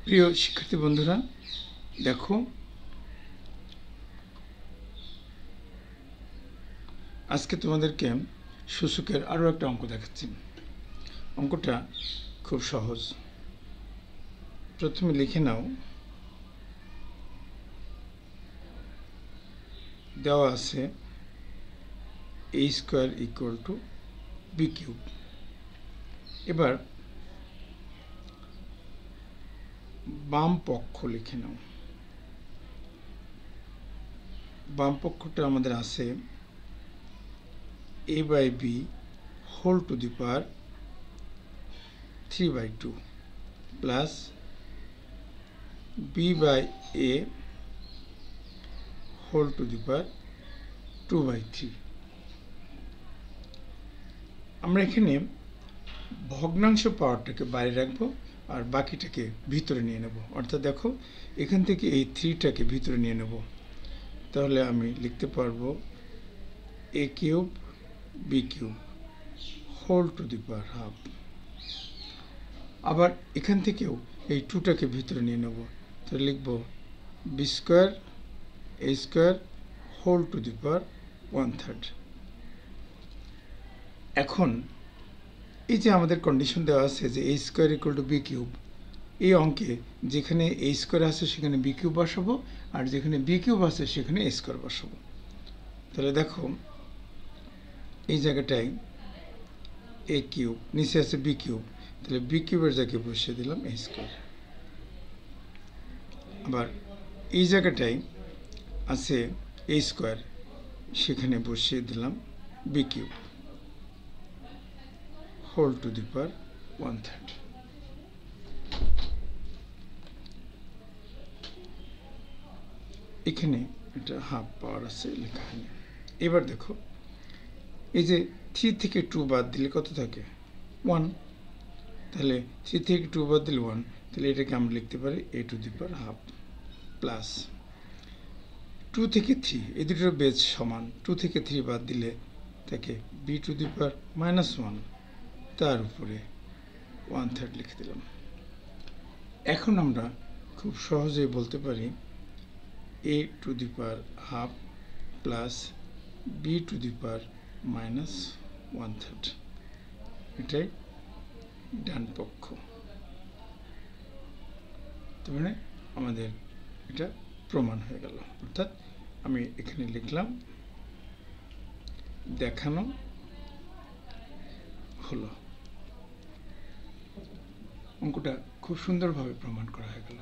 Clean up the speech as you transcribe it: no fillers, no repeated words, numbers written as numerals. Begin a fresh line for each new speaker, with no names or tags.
প্রিয় শিক্ষার্থী বন্ধুরা, দেখো আজকে তোমাদেরকে সূচকের আরও একটা অঙ্ক দেখাচ্ছি। অঙ্কটা খুব সহজ। প্রথমে লিখে নাও, দেওয়া আছে a square equal to B cube. এবার বাম পক্ষ লিখে নাও। বাম পক্ষটা আমাদের আছে a by B whole to the power 3/2 plus b by a whole to the power 2/3। আমরা এখানে ভগ্নাংশ পাওয়ারটাকে বাইরে রাখবো আর বাকিটাকে ভিতরে নিয়ে নেব। অর্থাৎ দেখো, এখান থেকে এই 3টাকে ভিতরে নিয়ে নেব। তাহলে আমি লিখতে পারবো a cube B cube whole to the power half. আবার এখান থেকেও এই 2টাকে ভিতরে নিয়ে নেব। তাহলে লিখব B square A square whole to the power 1/3। এখন এই যে আমাদের কন্ডিশন দেওয়া আছে যে a square equal to B cube, এই অঙ্কে যেখানে a স্কোয়ার আছে সেখানে বি কিউব বসাবো, আর যেখানে বি কিউব আছে সেখানে a স্কোয়ার বসাবো। তাহলে দেখো, এই জায়গাটায় a কিউব, নিচে আছে বি কিউব, তাহলে বি কিউবের জায়গায় বসিয়ে দিলাম a স্কোয়ার। আবার এই জায়গাটায় আছে a স্কোয়ার, সেখানে বসিয়ে দিলাম B cube whole to the power 1/3। এখানে এটা হাফ পাওয়ার আছে লেখা হয়নি। এবার দেখো, এই যে 3 থেকে 2 বাদ দিলে কত থাকে? 1। তাহলে 3 থেকে 2 বাদ দিলে 1, তাহলে এটাকে আমরা লিখতে পারি a to the power half plus 2 থেকে 3, এই দুটোর বেজ সমান। 2 থেকে 3 বাদ দিলে থাকে b টু দি পাওয়ার -1, তার উপরে 1/3 লিখে দিলাম। এখন আমরা খুব সহজেই বলতে পারি a to the power half plus b to the power -1/3, এটাই ডান পক্ষ। তার মানে আমাদের এটা প্রমাণ হয়ে গেল। অর্থাৎ আমি এখানে লিখলাম দেখানো হলো। অঙ্কটা খুব সুন্দরভাবে প্রমাণ করা হয়ে গেল।